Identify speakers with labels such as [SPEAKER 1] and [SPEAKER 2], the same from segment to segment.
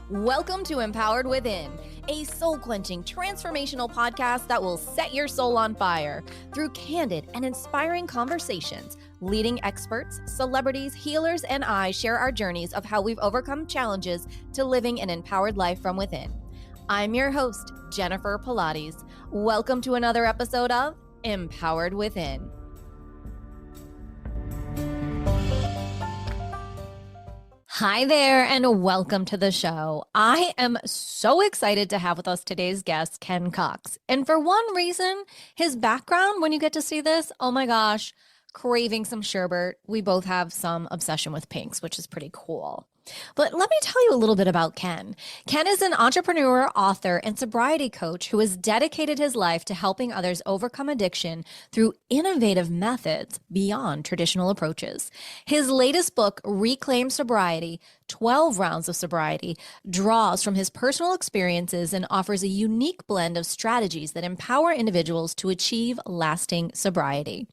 [SPEAKER 1] Welcome to Empowered Within, a soul-quenching, transformational podcast that will set your soul on fire through candid and inspiring conversations. Leading experts, celebrities, healers, and I share our journeys of how we've overcome challenges to living an empowered life from within. I'm your host, Jennifer Pilates. Welcome to another episode of Empowered Within. Hi there, and welcome to the show. I am so excited to have with us today's guest, Ken Cox. And for one reason, his background, when you get to see this, oh my gosh, craving some sherbet. We both have some obsession with pinks, which is pretty cool. But let me tell you a little bit about Ken. Ken is an entrepreneur, author, and sobriety coach who has dedicated his life to helping others overcome addiction through innovative methods beyond traditional approaches. His latest book, Reclaim Sobriety, 12 Rounds of Sobriety, draws from his personal experiences and offers a unique blend of strategies that empower individuals to achieve lasting sobriety.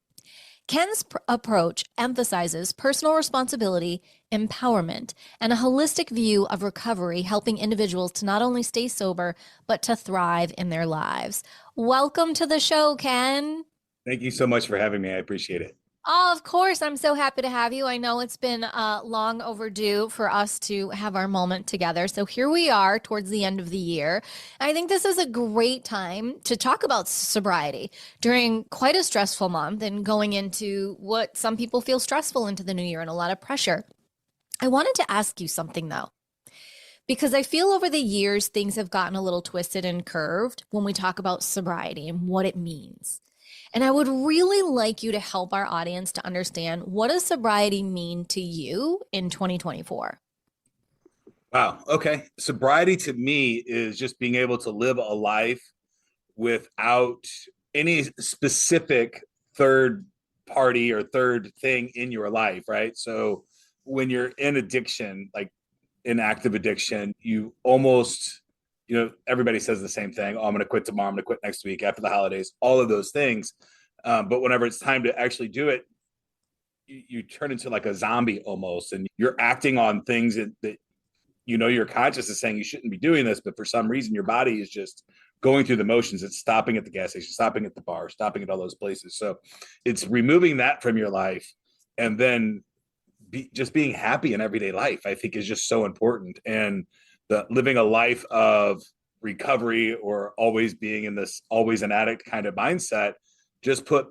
[SPEAKER 1] Ken's approach emphasizes personal responsibility, empowerment, and a holistic view of recovery, helping individuals to not only stay sober, but to thrive in their lives. Welcome to the show, Ken.
[SPEAKER 2] Thank you so much for having me. I appreciate it.
[SPEAKER 1] Oh, of course. I'm so happy to have you. I know it's been long overdue for us to have our moment together. So here we are towards the end of the year. I think this is a great time to talk about sobriety during quite a stressful month and going into what some people feel stressful into the new year and a lot of pressure. I wanted to ask you something though, because I feel over the years, things have gotten a little twisted and curved when we talk about sobriety and what it means. And I would really like you to help our audience to understand, what does sobriety mean to you in 2024?
[SPEAKER 2] Wow. Okay. Sobriety to me is just being able to live a life without any specific third party or third thing in your life, right? So when you're in addiction, like in active addiction, you almost, everybody says the same thing. Oh, I'm going to quit tomorrow. I'm going to quit next week after the holidays, all of those things. But whenever it's time to actually do it, you turn into like a zombie almost, and you're acting on things that your conscious is saying you shouldn't be doing this, but for some reason your body is just going through the motions. It's stopping at the gas station, stopping at the bar, stopping at all those places. So it's removing that from your life, and then just being happy in everyday life, I think, is just so important. And the living a life of recovery or always being in this always an addict kind of mindset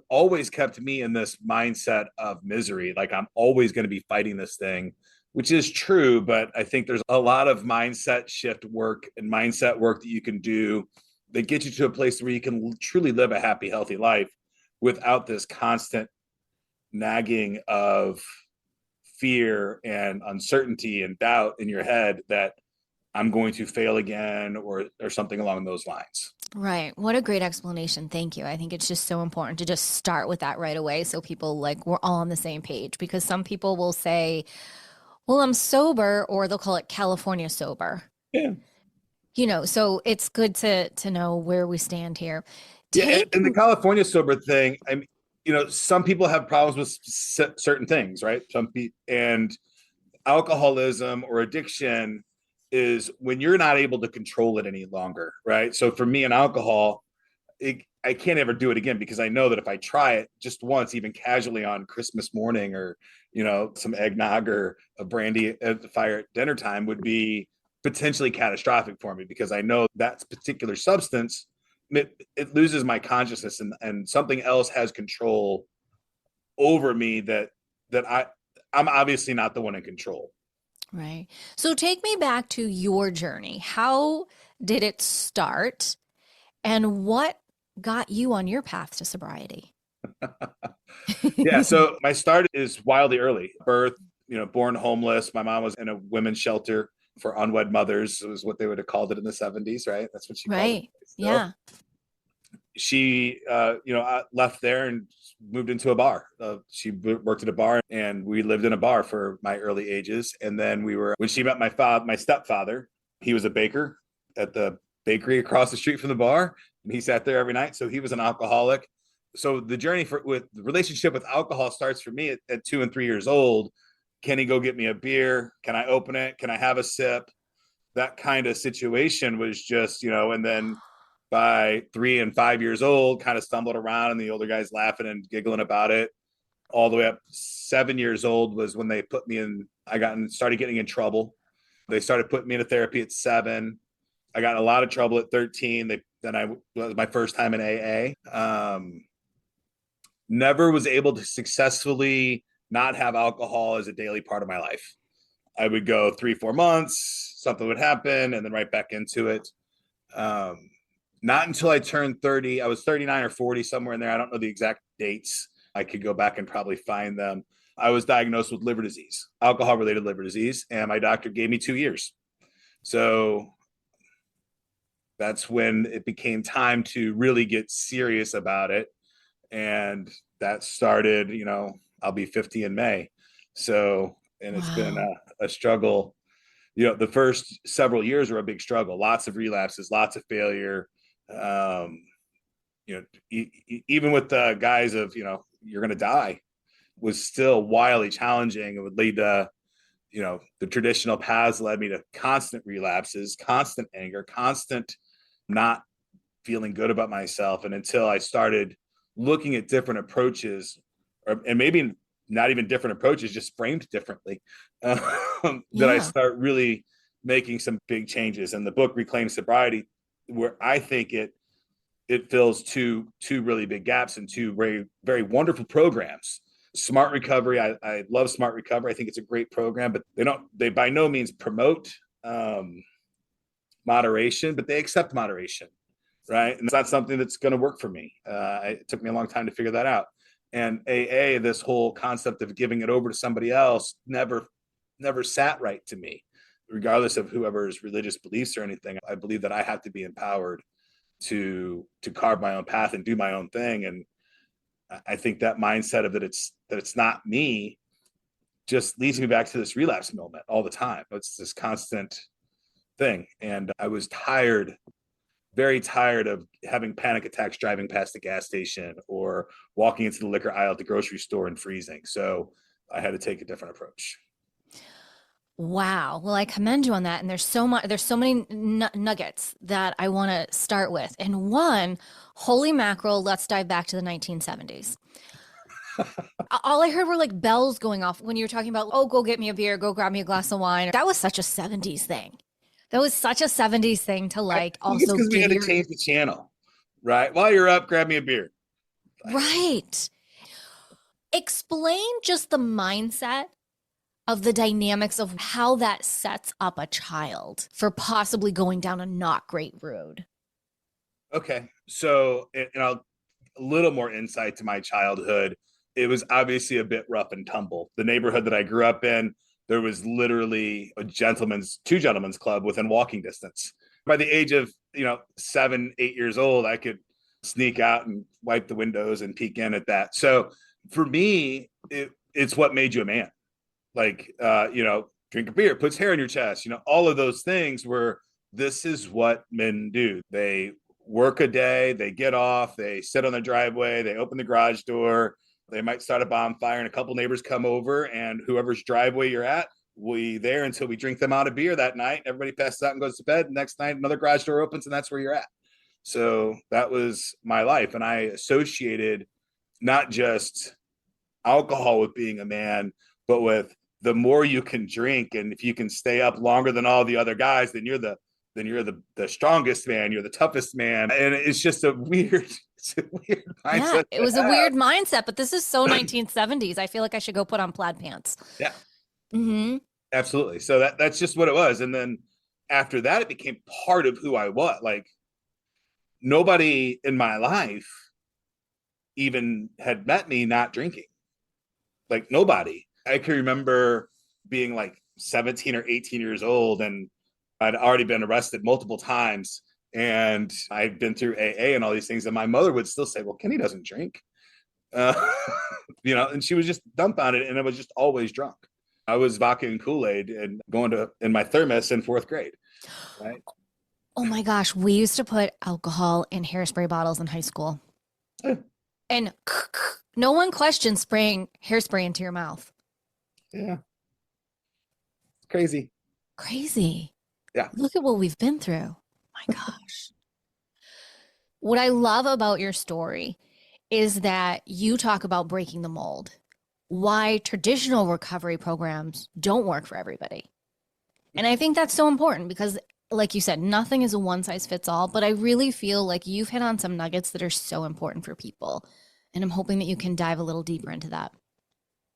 [SPEAKER 2] always kept me in this mindset of misery. Like I'm always going to be fighting this thing, which is true. But I think there's a lot of mindset shift work and mindset work that you can do that get you to a place where you can truly live a happy, healthy life without this constant nagging of fear and uncertainty and doubt in your head that I'm going to fail again or something along those lines.
[SPEAKER 1] Right. What a great explanation. Thank you. I think it's just so important to just start with that right away, so people we're all on the same page, because some people will say, well, I'm sober, or they'll call it California sober.
[SPEAKER 2] Yeah.
[SPEAKER 1] So it's good to know where we stand here.
[SPEAKER 2] And the California sober thing, I mean, some people have problems with certain things, right? And alcoholism or addiction is when you're not able to control it any longer, right? So for me and alcohol, I can't ever do it again, because I know that if I try it just once, even casually on Christmas morning, or, some eggnog or a brandy at the fire at dinner time would be potentially catastrophic for me, because I know that particular substance, it loses my consciousness, and something else has control over me that I'm obviously not the one in control.
[SPEAKER 1] Right. So take me back to your journey. How did it start, and what got you on your path to sobriety?
[SPEAKER 2] Yeah. So my start is wildly early. Birth, born homeless. My mom was in a women's shelter for unwed mothers. It was what they would have called it in the 70s, right? That's what she called it. So
[SPEAKER 1] yeah.
[SPEAKER 2] She, left there and moved into a bar. She worked at a bar, and we lived in a bar for my early ages. And then when she met my stepfather, he was a baker at the bakery across the street from the bar, and he sat there every night. So he was an alcoholic. So the journey with the relationship with alcohol starts for me at 2 and 3 years old. Can he go get me a beer? Can I open it? Can I have a sip? that kind of situation was just, and then by 3 and 5 years old, kind of stumbled around and the older guys laughing and giggling about it. All the way up 7 years old was when they put me in, started getting in trouble. They started putting me into therapy at 7. I got in a lot of trouble at 13. That was my first time in AA. Never was able to successfully not have alcohol as a daily part of my life. I would go 3-4 months, something would happen, and then right back into it. Not until I turned 30, I was 39 or 40, somewhere in there. I don't know the exact dates. I could go back and probably find them. I was diagnosed with liver disease, alcohol-related liver disease, and my doctor gave me 2 years. So that's when it became time to really get serious about it. And that started, I'll be 50 in May. So, and it's been a struggle. The first several years were a big struggle, lots of relapses, lots of failure. Even with the guys of, you're going to die, was still wildly challenging. It would lead to, the traditional paths led me to constant relapses, constant anger, constant not feeling good about myself. And until I started looking at different approaches, and maybe not even different approaches, just framed differently, that I start really making some big changes. And the book Reclaim Sobriety, where I think it fills two really big gaps and two very, very wonderful programs. Smart Recovery, I love Smart Recovery. I think it's a great program, but they by no means promote moderation, but they accept moderation, right? And it's not something that's going to work for me. It took me a long time to figure that out. And AA, this whole concept of giving it over to somebody else, never sat right to me, regardless of whoever's religious beliefs or anything. I believe that I have to be empowered to carve my own path and do my own thing. And I think that mindset of that it's not me just leads me back to this relapse moment all the time. It's this constant thing. And I was very tired of having panic attacks driving past the gas station or walking into the liquor aisle at the grocery store and freezing. So I had to take a different approach.
[SPEAKER 1] Wow. Well, I commend you on that. And there's so many nuggets that I want to start with. And one, holy mackerel, let's dive back to the 1970s. All I heard were like bells going off when you were talking about, oh, go get me a beer, go grab me a glass of wine. That was such a 70s thing. That was such a 70s thing to like also
[SPEAKER 2] because we had to change the channel, right? While you're up, grab me a beer.
[SPEAKER 1] Right. Explain just the mindset of the dynamics of how that sets up a child for possibly going down a not great road.
[SPEAKER 2] Okay. So, a little more insight to my childhood. It was obviously a bit rough and tumble. The neighborhood that I grew up in, there was literally two gentlemen's club within walking distance. By the age of, 7, 8 years old, I could sneak out and wipe the windows and peek in at that. So for me, it's what made you a man. Like, drink a beer, puts hair on your chest, all of those things this is what men do. They work a day, they get off, they sit on the driveway, they open the garage door, they might start a bonfire and a couple neighbors come over, and whoever's driveway you're at, we there until we drink them out a beer that night. Everybody passes out and goes to bed. Next night, another garage door opens and that's where you're at. So that was my life. And I associated not just alcohol with being a man, but with the more you can drink, and if you can stay up longer than all the other guys, then you're the strongest man, you're the toughest man. And it's just a weird mindset.
[SPEAKER 1] Yeah, it was a weird mindset, but this is so 1970s. I feel like I should go put on plaid pants.
[SPEAKER 2] Yeah.
[SPEAKER 1] Mm-hmm.
[SPEAKER 2] Absolutely. So that's just what it was. And then after that, it became part of who I was. Like, nobody in my life even had met me not drinking. Like, nobody. I can remember being like 17 or 18 years old, and I'd already been arrested multiple times, and I'd been through AA and all these things. And my mother would still say, well, Kenny doesn't drink, and she was just dumbfounded. And I was just always drunk. I was vodka and Kool-Aid and going in my thermos in 4th grade. Right.
[SPEAKER 1] Oh my gosh. We used to put alcohol in hairspray bottles in high school. And no one questioned spraying hairspray into your mouth.
[SPEAKER 2] Yeah. Crazy.
[SPEAKER 1] Crazy.
[SPEAKER 2] Yeah.
[SPEAKER 1] Look at what we've been through. My gosh. What I love about your story is that you talk about breaking the mold, why traditional recovery programs don't work for everybody. And I think that's so important because, like you said, nothing is a one size fits all. But I really feel like you've hit on some nuggets that are so important for people. And I'm hoping that you can dive a little deeper into that.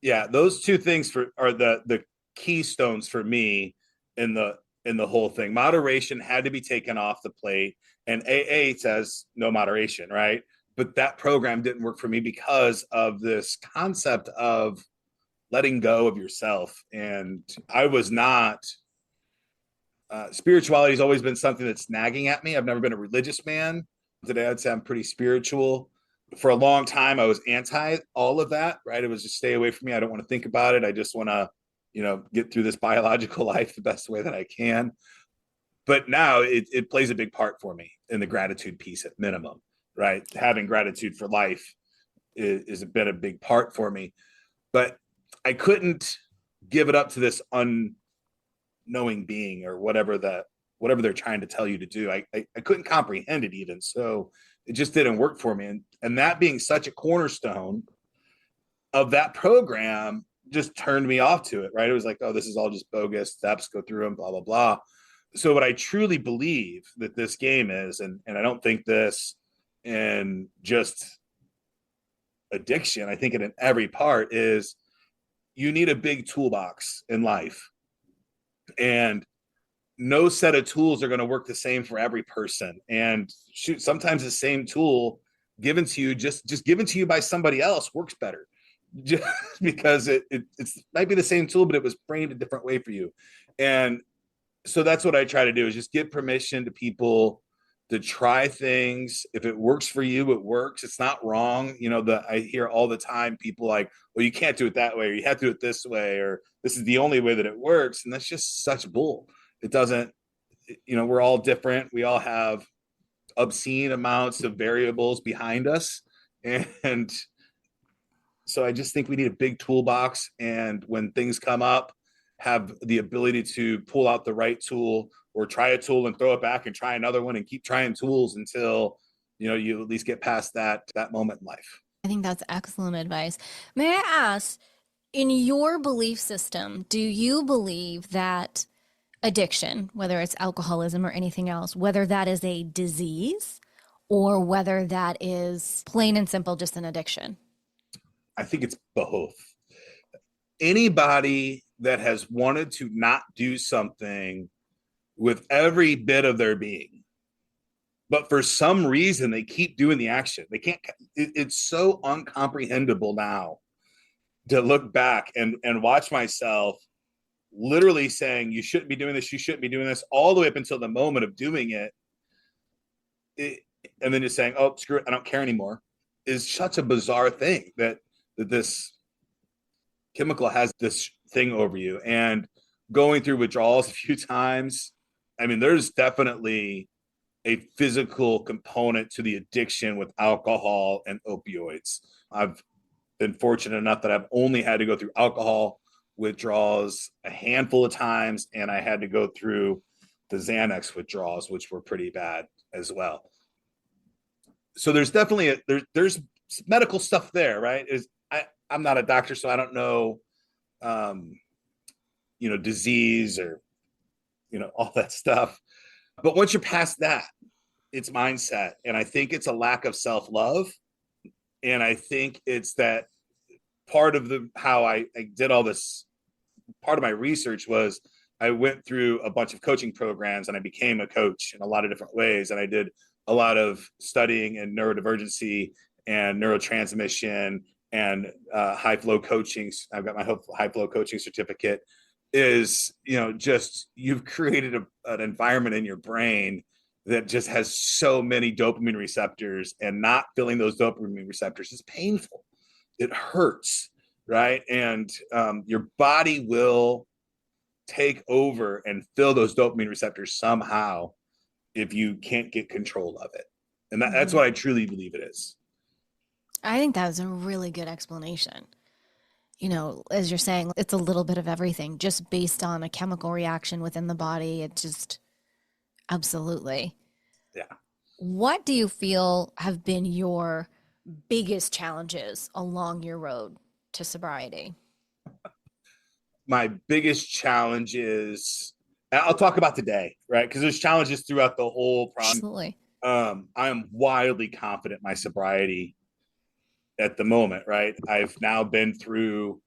[SPEAKER 2] Yeah, those two things are the keystones for me in the whole thing. Moderation had to be taken off the plate, and AA says no moderation, right? But that program didn't work for me because of this concept of letting go of yourself. And I was not spirituality has always been something that's nagging at me. I've never been a religious man. Today, I'd say I'm pretty spiritual. For a long time, I was anti all of that, right? It was just stay away from me. I don't want to think about it. I just want to, get through this biological life the best way that I can. But now it plays a big part for me in the gratitude piece at minimum, right? Having gratitude for life is been a big part for me. But I couldn't give it up to this knowing being or whatever they're trying to tell you to do. I couldn't comprehend it even. So it just didn't work for me. And that being such a cornerstone of that program just turned me off to it, right? It was like, oh, this is all just bogus steps, go through them, blah, blah, blah. So what I truly believe that this game is, and I don't think this in just addiction, I think it in every part is you need a big toolbox in life. And no set of tools are going to work the same for every person. And shoot, sometimes the same tool given to you, just given to you by somebody else works better. Just because it's might be the same tool, but it was framed a different way for you. And so that's what I try to do is just give permission to people to try things. If it works for you, it works. It's not wrong. I hear all the time people like, well, you can't do it that way, or you have to do it this way, or this is the only way that it works. And that's just such bull. It doesn't, we're all different. We all have obscene amounts of variables behind us. And so I just think we need a big toolbox. And when things come up, have the ability to pull out the right tool or try a tool and throw it back and try another one and keep trying tools until, you at least get past that moment in life.
[SPEAKER 1] I think that's excellent advice. May I ask, in your belief system, do you believe that addiction, whether it's alcoholism or anything else, whether that is a disease or whether that is plain and simple just an addiction?
[SPEAKER 2] I think it's both. Anybody that has wanted to not do something with every bit of their being, but for some reason they keep doing the action. They can't, it's so uncomprehendable now to look back and watch myself literally saying, you shouldn't be doing this, you shouldn't be doing this, all the way up until the moment of doing it, and then just saying, oh, screw it, I don't care anymore, is such a bizarre thing that this chemical has this thing over you. And going through withdrawals a few times, I mean, there's definitely a physical component to the addiction with alcohol and opioids. I've been fortunate enough that I've only had to go through alcohol withdrawals a handful of times, and I had to go through the Xanax withdrawals, which were pretty bad as well. So there's definitely there's medical stuff there, right? I'm not a doctor, so I don't know, disease or all that stuff. But once you're past that, it's mindset, and I think it's a lack of self-love, and I think it's that part of how I did all this. Part of my research was I went through a bunch of coaching programs and I became a coach in a lot of different ways. And I did a lot of studying in neurodivergency and neurotransmission and high flow coaching. I've got my high flow coaching certificate. Is, just you've created an environment in your brain that just has so many dopamine receptors, and not filling those dopamine receptors is painful. It hurts, right? And your body will take over and fill those dopamine receptors somehow if you can't get control of it. And that's what I truly believe it is.
[SPEAKER 1] I think that was a really good explanation. As you're saying, it's a little bit of everything just based on a chemical reaction within the body. It just, Absolutely.
[SPEAKER 2] Yeah.
[SPEAKER 1] What do you feel have been your biggest challenges along your road to sobriety?
[SPEAKER 2] My biggest challenge is, I'll talk about today, right? Because there's challenges throughout the whole process.
[SPEAKER 1] Absolutely.
[SPEAKER 2] I am wildly confident in my sobriety at the moment, right? I've now been through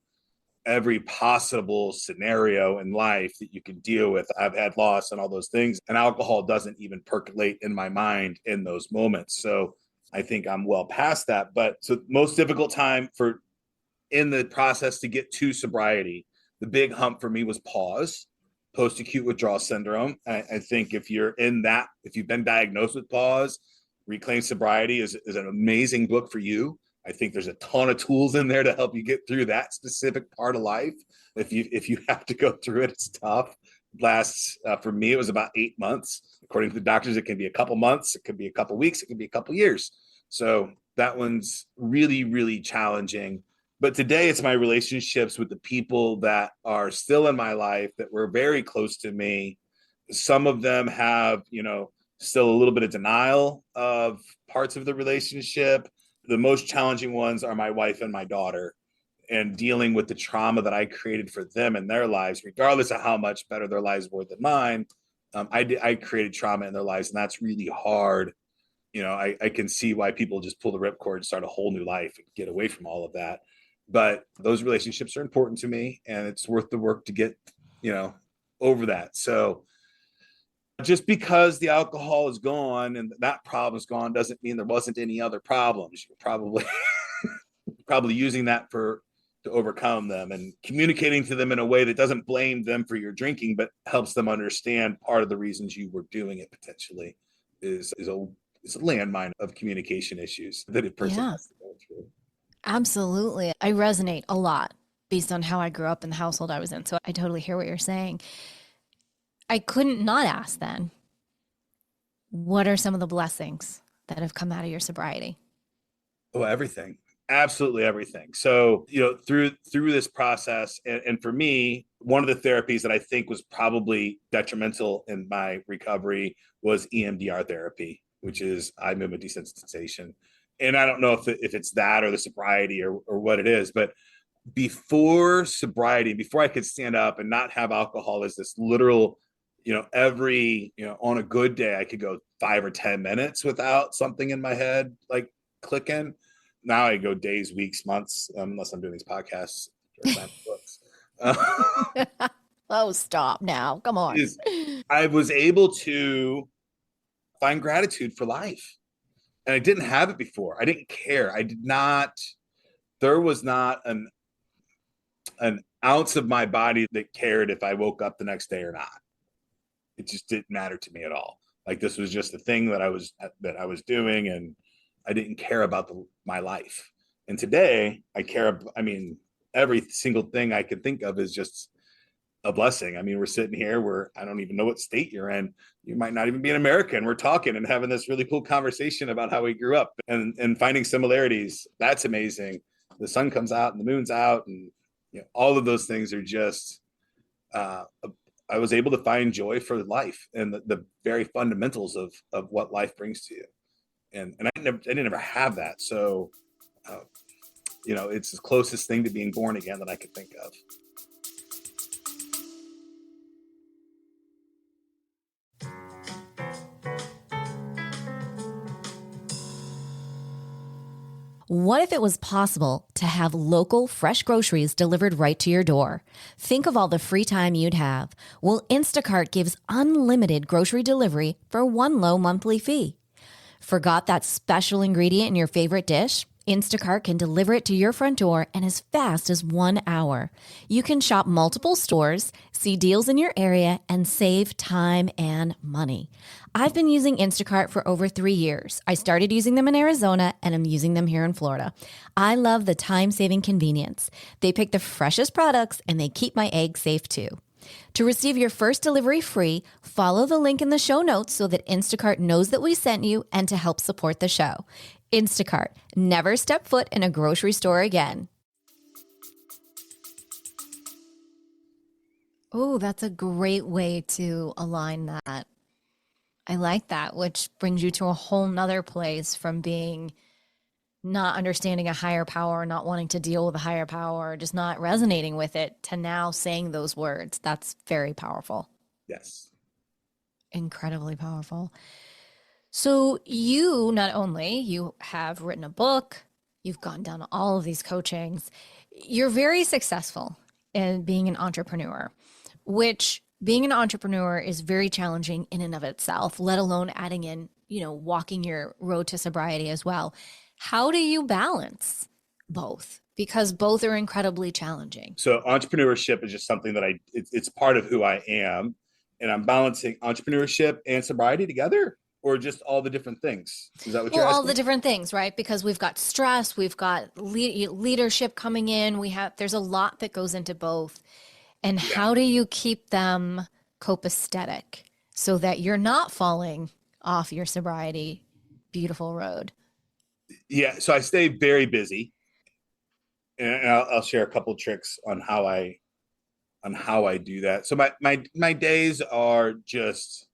[SPEAKER 2] every possible scenario in life that you can deal with. I've had loss and all those things, and alcohol doesn't even percolate in my mind in those moments. So I think I'm well past that. But so most difficult time for in the process to get to sobriety, the big hump for me was pause, post acute withdrawal syndrome. I think if you're in that, if you've been diagnosed with pause, Reclaim Sobriety is an amazing book for you. I think there's a ton of tools in there to help you get through that specific part of life. If you have to go through it, it's tough. Lasts for me, it was about 8 months. According to the doctors, it can be a couple months, it could be a couple weeks, it could be a couple years. So that one's really, really challenging. But today it's my relationships with the people that are still in my life that were very close to me. Some of them have, still a little bit of denial of parts of the relationship. The most challenging ones are my wife and my daughter, and dealing with the trauma that I created for them in their lives, regardless of how much better their lives were than mine. I created trauma in their lives, and that's really hard. I can see why people just pull the ripcord and start a whole new life and get away from all of that. But those relationships are important to me, and it's worth the work to get, over that. So just because the alcohol is gone and that problem is gone doesn't mean there wasn't any other problems. You're probably using that to overcome them, and communicating to them in a way that doesn't blame them for your drinking, but helps them understand part of the reasons you were doing it potentially is a landmine of communication issues that a person
[SPEAKER 1] Yeah,
[SPEAKER 2] has to go through.
[SPEAKER 1] absolutely. I resonate a lot based on how I grew up in the household I was in. So I totally hear what you're saying. I couldn't not ask then, what are some of the blessings that have come out of your sobriety?
[SPEAKER 2] Oh, everything. Absolutely everything. So, through this process, and for me, one of the therapies that I think was probably detrimental in my recovery was EMDR therapy, which is eye movement desensitization. And I don't know if it's that or the sobriety or what it is, but before sobriety, before I could stand up and not have alcohol as this literal, on a good day, I could go 5 or 10 minutes without something in my head like clicking. Now I go days, weeks, months, unless I'm doing these podcasts or signing books.
[SPEAKER 1] Oh, stop now. Come on.
[SPEAKER 2] Is I was able to find gratitude for life. And I didn't have it before. I didn't care. I did not, there was not an ounce of my body that cared if I woke up the next day or not. It just didn't matter to me at all. Like, this was just a thing that I was doing, and I didn't care about my life. And today I care. I mean, every single thing I could think of is just a blessing. I mean, we're sitting here where I don't even know what state you're in. You might not even be an American. We're talking and having this really cool conversation about how we grew up, and finding similarities. That's amazing. The sun comes out and the moon's out, and all of those things are just uh, I was able to find joy for life and the very fundamentals of what life brings to you. And I didn't ever have that. So, uh, it's the closest thing to being born again that I could think of.
[SPEAKER 1] What if it was possible to have local, fresh groceries delivered right to your door? Think of all the free time you'd have. Well, Instacart gives unlimited grocery delivery for one low monthly fee. Forgot that special ingredient in your favorite dish? Instacart can deliver it to your front door in as fast as 1 hour. You can shop multiple stores, see deals in your area, and save time and money. I've been using Instacart for over 3 years. I started using them in Arizona, and I'm using them here in Florida. I love the time-saving convenience. They pick the freshest products, and they keep my eggs safe too. To receive your first delivery free, follow the link in the show notes so that Instacart knows that we sent you, and to help support the show. Instacart. Never step foot in a grocery store again. Oh, that's a great way to align that. I like that, which brings you to a whole nother place from being not understanding a higher power, not wanting to deal with a higher power, just not resonating with it, to now saying those words. That's very powerful.
[SPEAKER 2] Yes.
[SPEAKER 1] Incredibly powerful. So you not only you have written a book, you've gone down all of these coachings, you're very successful in being an entrepreneur, which being an entrepreneur is very challenging in and of itself, let alone adding in, walking your road to sobriety as well. How do you balance both? Because both are incredibly challenging.
[SPEAKER 2] So entrepreneurship is just something that it's part of who I am. And I'm balancing entrepreneurship and sobriety together, or just all the different things. Is that what
[SPEAKER 1] Well,
[SPEAKER 2] you're
[SPEAKER 1] all
[SPEAKER 2] asking?
[SPEAKER 1] the different things, right? Because we've got stress, we've got leadership coming in, there's a lot that goes into both. And
[SPEAKER 2] Yeah.
[SPEAKER 1] how do you keep them copacetic so that you're not falling off your sobriety beautiful road?
[SPEAKER 2] Yeah. So I stay very busy, and I'll share a couple tricks on how I do that. So my days are just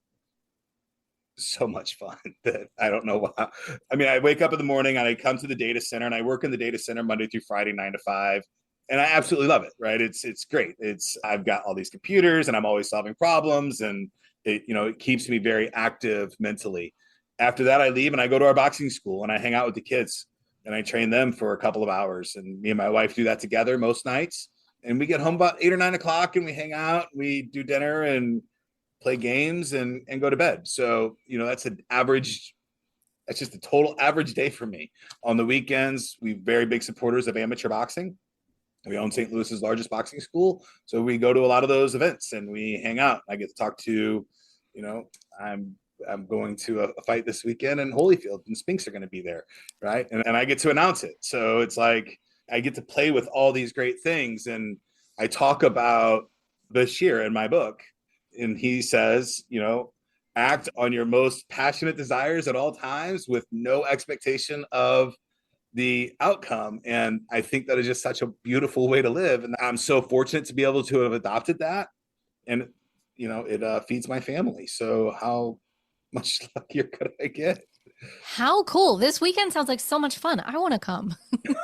[SPEAKER 2] so much fun that I don't know how. I mean, I wake up in the morning and I come to the data center, and I work in the data center Monday through Friday, 9 to 5. And I absolutely love it. Right. It's great. I've got all these computers and I'm always solving problems, and it keeps me very active mentally. After that, I leave and I go to our boxing school and I hang out with the kids and I train them for a couple of hours. And me and my wife do that together most nights. And we get home about 8 or 9 o'clock and we hang out, we do dinner and play games and go to bed. So, that's just a total average day for me. On the weekends, we're very big supporters of amateur boxing. We own St. Louis's largest boxing school. So we go to a lot of those events and we hang out. I get to talk to, you know, I'm going to a fight this weekend in Holyfield, and Spinks are going to be there, right? And I get to announce it. So it's like I get to play with all these great things. And I talk about Bashir in my book, and he says, act on your most passionate desires at all times with no expectation of the outcome. And I think that is just such a beautiful way to live. And I'm so fortunate to be able to have adopted that. And, it feeds my family. So how much luckier could I get?
[SPEAKER 1] How cool. This weekend sounds like so much fun. I want to come. I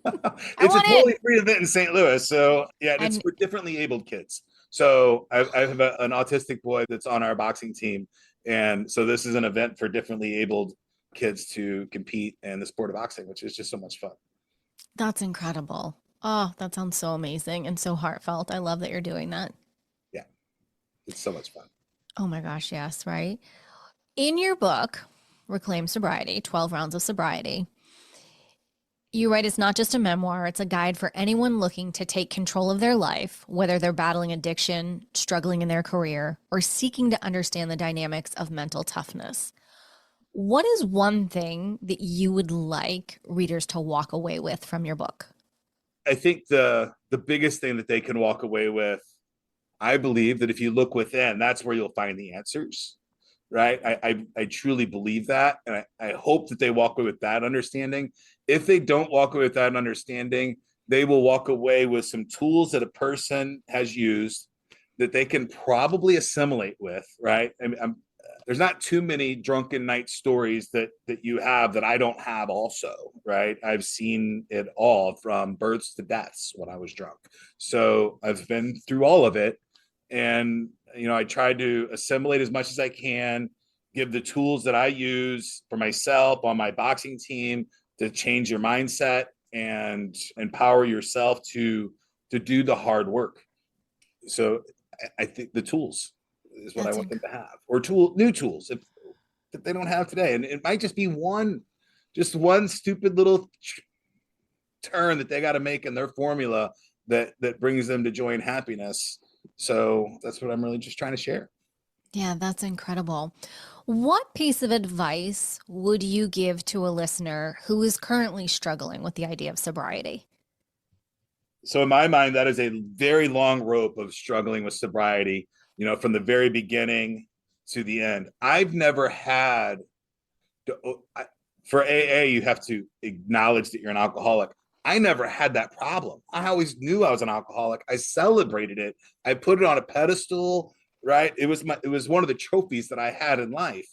[SPEAKER 2] It's a
[SPEAKER 1] want in.
[SPEAKER 2] totally free event in St. Louis. So yeah, it's
[SPEAKER 1] And
[SPEAKER 2] for differently abled kids. So I have an autistic boy that's on our boxing team. And so this is an event for differently abled kids to compete in the sport of boxing, which is just so much fun.
[SPEAKER 1] that's incredible. Oh, that sounds so amazing and so heartfelt. I love that you're doing that.
[SPEAKER 2] Yeah, it's so much fun.
[SPEAKER 1] Oh my gosh, yes, right? In your book, Reclaim Sobriety, 12 Rounds of Sobriety, you write it's not just a memoir, it's a guide for anyone looking to take control of their life, whether they're battling addiction, struggling in their career, or seeking to understand the dynamics of mental toughness. What is one thing that you would like readers to walk away with from your book?
[SPEAKER 2] I think the biggest thing that they can walk away with, I believe that if you look within, that's where you'll find the answers. Right. I truly believe that. And I hope that they walk away with that understanding. If they don't walk away with that understanding, they will walk away with some tools that a person has used that they can probably assimilate with. Right. There's not too many drunken night stories that you have that I don't have also, right? I've seen it all from births to deaths when I was drunk. So I've been through all of it. And, I try to assimilate as much as I can, give the tools that I use for myself on my boxing team to change your mindset and empower yourself to do the hard work. So I think the tools is what I
[SPEAKER 1] That's
[SPEAKER 2] want
[SPEAKER 1] inc-
[SPEAKER 2] them to have, or new tools if that they don't have today. And it might just be just one stupid little turn that they got to make in their formula that brings them to joy and happiness. So that's what I'm really just trying to share.
[SPEAKER 1] yeah, that's incredible. What piece of advice would you give to a listener who is currently struggling with the idea of sobriety?
[SPEAKER 2] So in my mind, that is a very long rope of struggling with sobriety, from the very beginning to the end. I've never had for AA, you have to acknowledge that you're an alcoholic. I never had that problem. I always knew I was an alcoholic. I celebrated it. I put it on a pedestal. right? It was one of the trophies that I had in life.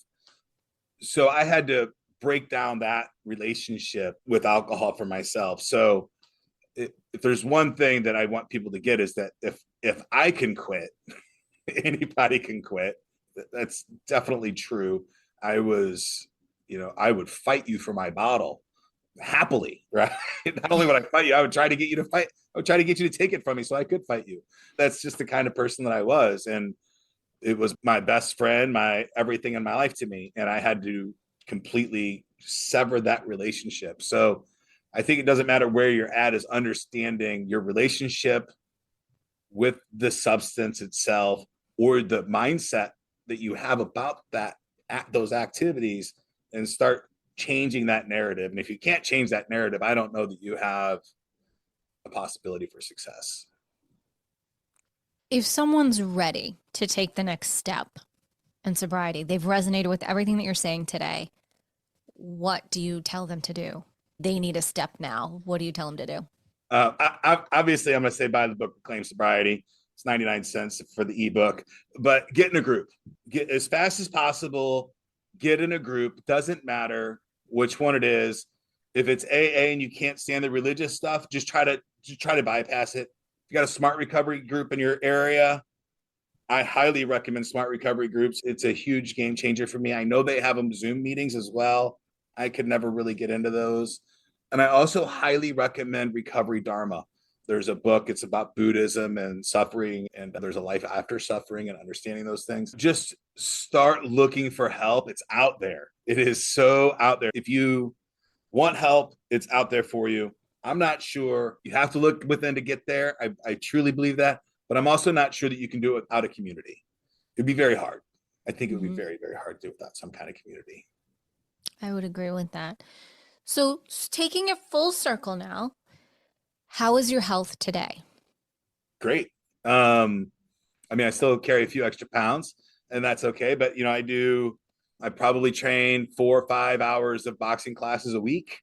[SPEAKER 2] So I had to break down that relationship with alcohol for myself. So if there's one thing that I want people to get is that if I can quit, anybody can quit. That's definitely true. I was, I would fight you for my bottle happily, right? Not only would I fight you, I would try to get you to fight. I would try to get you to take it from me so I could fight you. That's just the kind of person that I was. And it was my best friend, my everything in my life to me. And I had to completely sever that relationship. So I think it doesn't matter where you're at, is understanding your relationship with the substance itself or the mindset that you have about those activities, and start changing that narrative. And if you can't change that narrative, I don't know that you have a possibility for success.
[SPEAKER 1] If someone's ready to take the next step in sobriety, they've resonated with everything that you're saying today, what do you tell them to do? They need a step now. What do you tell them to do?
[SPEAKER 2] Obviously, I'm going to say buy the book, Reclaim Sobriety. It's 99 cents for the ebook, but get in a group. Get as fast as possible. Get in a group. Doesn't matter which one it is. If it's AA and you can't stand the religious stuff, just try to bypass it. If you got a smart recovery group in your area, I highly recommend smart recovery groups. It's a huge game changer for me. I know they have them Zoom meetings as well. I could never really get into those. And I also highly recommend Recovery Dharma. There's a book, it's about Buddhism and suffering, and there's a life after suffering and understanding those things. Just start looking for help. It's out there. It is so out there. If you want help, it's out there for you. I'm not sure you have to look within to get there. I truly believe that, but I'm also not sure that you can do it without a community. It'd be very hard. I think it would be very, very hard to do without some kind of community.
[SPEAKER 1] I would agree with that. So, taking it full circle now, how is your health today?
[SPEAKER 2] Great. I mean, I still carry a few extra pounds, and that's okay. But I probably train 4 or 5 hours of boxing classes a week.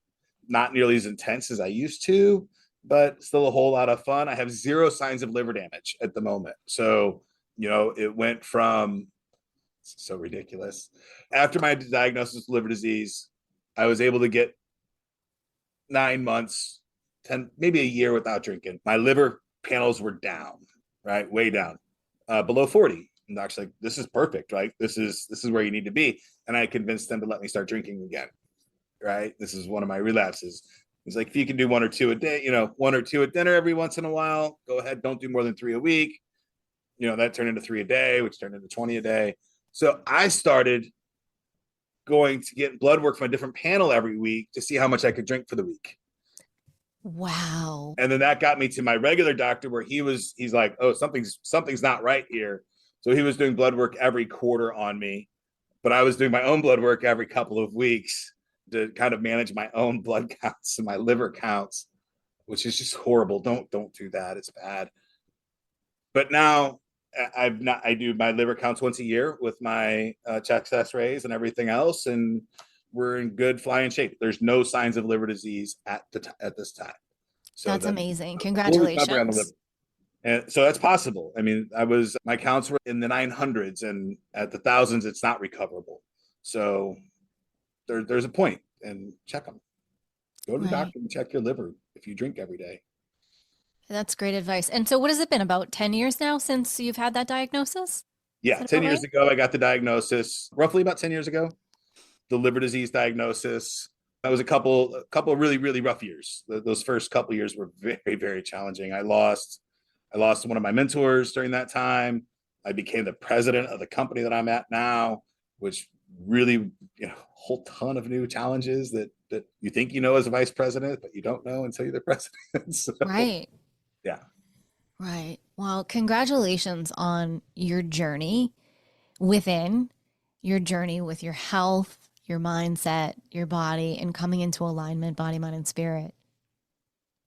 [SPEAKER 2] Not nearly as intense as I used to, but still a whole lot of fun. I have zero signs of liver damage at the moment. So, it went from so ridiculous. After my diagnosis with liver disease, I was able to get 9 months, 10, maybe a year without drinking. My liver panels were down, right? Way down, below 40. And doc's like, this is perfect, right? This is where you need to be. And I convinced them to let me start drinking again, right? This is one of my relapses. He's like, if you can do one or two a day, one or two at dinner every once in a while, go ahead. Don't do more than 3 a week. That turned into 3 a day, which turned into 20 a day. So I started going to get blood work from a different panel every week to see how much I could drink for the week.
[SPEAKER 1] Wow.
[SPEAKER 2] And then that got me to my regular doctor where he's like, oh, something's not right here. So he was doing blood work every quarter on me, but I was doing my own blood work every couple of weeks to kind of manage my own blood counts and my liver counts, which is just horrible. Don't do that. It's bad. But now I do my liver counts once a year with my chest x-rays and everything else, and we're in good flying shape. There's no signs of liver disease at this time. So
[SPEAKER 1] That's amazing.
[SPEAKER 2] full recovery on the liver.
[SPEAKER 1] Congratulations.
[SPEAKER 2] And so that's possible. I mean, my counts were in the 900s, and at the thousands, it's not recoverable. So there's a point, and check them. Go to the doctor and check your liver if you drink every day.
[SPEAKER 1] That's great advice. And so what has it been, about 10 years now since you've had that diagnosis?
[SPEAKER 2] Yeah, 10 years ago, I got the diagnosis, roughly about 10 years ago, the liver disease diagnosis. That was a couple of really, really rough years. Those first couple of years were very, very challenging. I lost one of my mentors during that time. I became the president of the company that I'm at now, which really, a whole ton of new challenges that you think as a vice president, but you don't know until you're the president. So,
[SPEAKER 1] Right.
[SPEAKER 2] yeah.
[SPEAKER 1] Right. Well, congratulations on your journey within, your journey with your health, your mindset, your body, and coming into alignment, body, mind, and spirit.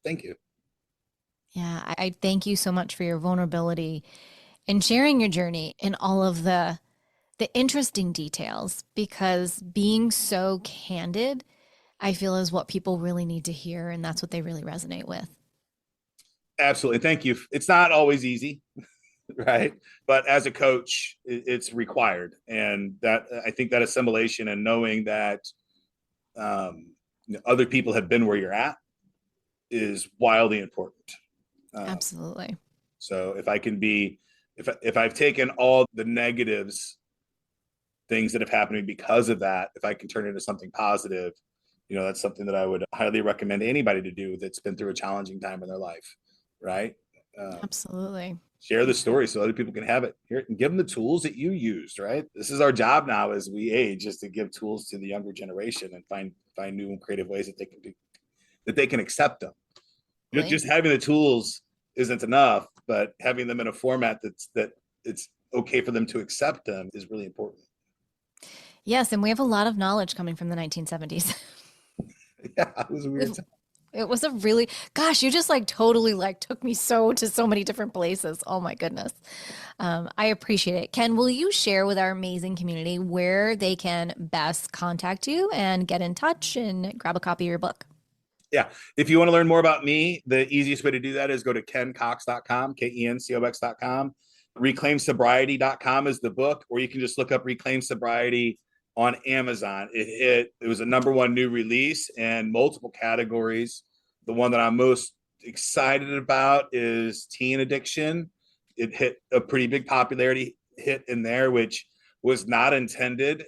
[SPEAKER 2] Thank you.
[SPEAKER 1] Yeah, I thank you so much for your vulnerability and sharing your journey and all of the interesting details, because being so candid, I feel, is what people really need to hear, and that's what they really resonate with.
[SPEAKER 2] Absolutely. Thank you. It's not always easy, right? But as a coach, it's required. And that, I think that assimilation and knowing that other people have been where you're at is wildly important.
[SPEAKER 1] Absolutely.
[SPEAKER 2] So if I can be, if I've taken all the negatives, things that have happened to me because of that, if I can turn it into something positive, that's something that I would highly recommend anybody to do that's been through a challenging time in their life, right?
[SPEAKER 1] Absolutely.
[SPEAKER 2] Share the story so other people can have it. Here, and give them the tools that you used, right? This is our job now as we age, is to give tools to the younger generation and find new and creative ways that they can do, that they can accept them.
[SPEAKER 1] Right.
[SPEAKER 2] Just having the tools isn't enough, but having them in a format that it's okay for them to accept them is really important.
[SPEAKER 1] Yes, and we have a lot of knowledge coming from the 1970s.
[SPEAKER 2] Yeah, it was a weird time.
[SPEAKER 1] It was a really, gosh, you just like totally like took me to so many different places. Oh my goodness. I appreciate it. Ken, will you share with our amazing community where they can best contact you and get in touch and grab a copy of your book?
[SPEAKER 2] Yeah. If you want to learn more about me, the easiest way to do that is go to kencox.com, KENCOX.com. Reclaimsobriety.com is the book, or you can just look up Reclaim Sobriety on Amazon. It was a #1 new release and multiple categories. The one that I'm most excited about is teen addiction. It hit a pretty big popularity hit in there, which was not intended,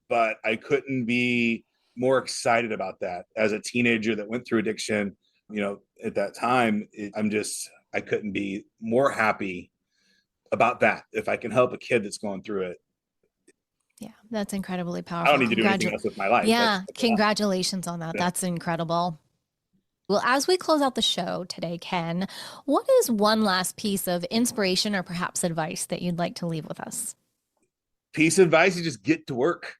[SPEAKER 2] but I couldn't be more excited about that as a teenager that went through addiction. At that time, I couldn't be more happy about that. If I can help a kid that's going through it,
[SPEAKER 1] yeah, that's incredibly powerful.
[SPEAKER 2] I don't need to do anything else with my life.
[SPEAKER 1] Yeah, congratulations on that. Yeah. That's incredible. Well, as we close out the show today, Ken, what is one last piece of inspiration or perhaps advice that you'd like to leave with us?
[SPEAKER 2] Piece of advice is just get to work,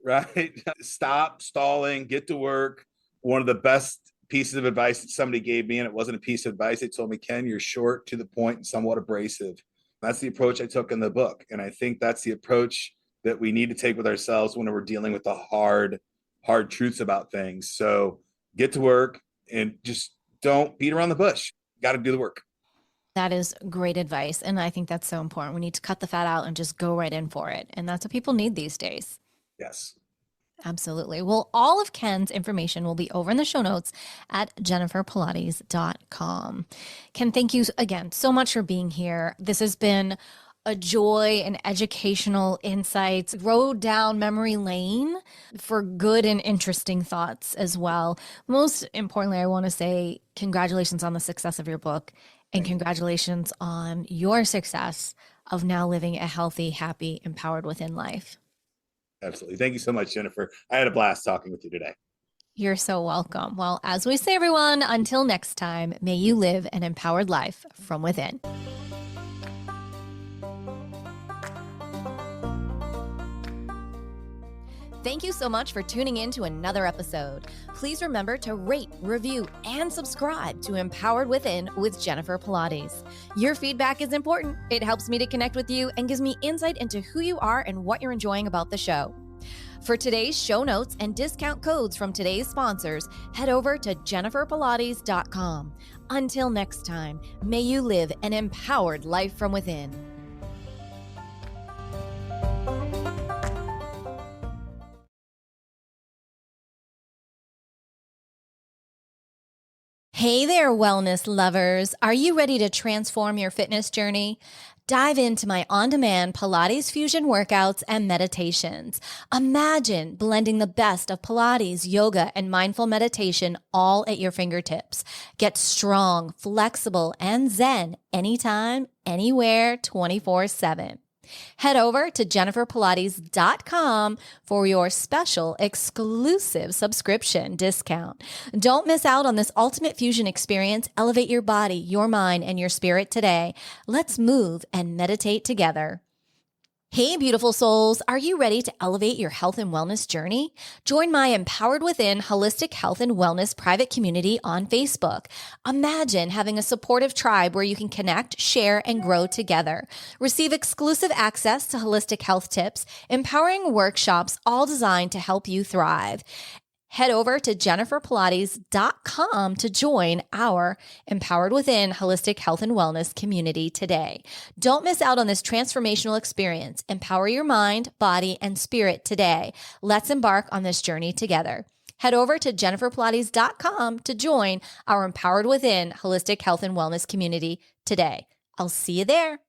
[SPEAKER 2] right? Stop stalling, get to work. One of the best pieces of advice that somebody gave me, and it wasn't a piece of advice, they told me, Ken, you're short, to the point, and somewhat abrasive. That's the approach I took in the book. And I think that's the approach that we need to take with ourselves when we're dealing with the hard truths about things. So get to work and just don't beat around the bush. Got to do the work.
[SPEAKER 1] That is great advice. And I think that's so important. We need to cut the fat out and just go right in for it. And that's what people need these days.
[SPEAKER 2] Yes.
[SPEAKER 1] Absolutely. Well, all of Ken's information will be over in the show notes at jenniferpilates.com. Ken, thank you again so much for being here. This has been a joy and educational insights, road down memory lane for good and interesting thoughts as well. Most importantly, I want to say congratulations on the success of your book and congratulations on your success of now living a healthy, happy, empowered within life.
[SPEAKER 2] Absolutely. Thank you so much, Jennifer. I had a blast talking with you today.
[SPEAKER 1] You're so welcome. Well, as we say, everyone, until next time, may you live an empowered life from within. Thank you so much for tuning in to another episode. Please remember to rate, review, and subscribe to Empowered Within with Jennifer Pilates. Your feedback is important. It helps me to connect with you and gives me insight into who you are and what you're enjoying about the show. For today's show notes and discount codes from today's sponsors, head over to jenniferpilates.com. Until next time, may you live an empowered life from within. Hey there, wellness lovers. Are you ready to transform your fitness journey? Dive into my on-demand Pilates fusion workouts and meditations. Imagine blending the best of Pilates, yoga, and mindful meditation all at your fingertips. Get strong, flexible, and zen anytime, anywhere, 24/7. Head over to jenniferpilates.com for your special exclusive subscription discount. Don't miss out on this ultimate fusion experience. Elevate your body, your mind, and your spirit today. Let's move and meditate together. Hey, beautiful souls. Are you ready to elevate your health and wellness journey? Join my Empowered Within Holistic Health and Wellness private community on Facebook. Imagine having a supportive tribe where you can connect, share, and grow together. Receive exclusive access to holistic health tips, empowering workshops, all designed to help you thrive. Head over to jenniferpilates.com to join our Empowered Within Holistic Health and Wellness community today. Don't miss out on this transformational experience. Empower your mind, body, and spirit today. Let's embark on this journey together. Head over to jenniferpilates.com to join our Empowered Within Holistic Health and Wellness community today. I'll see you there.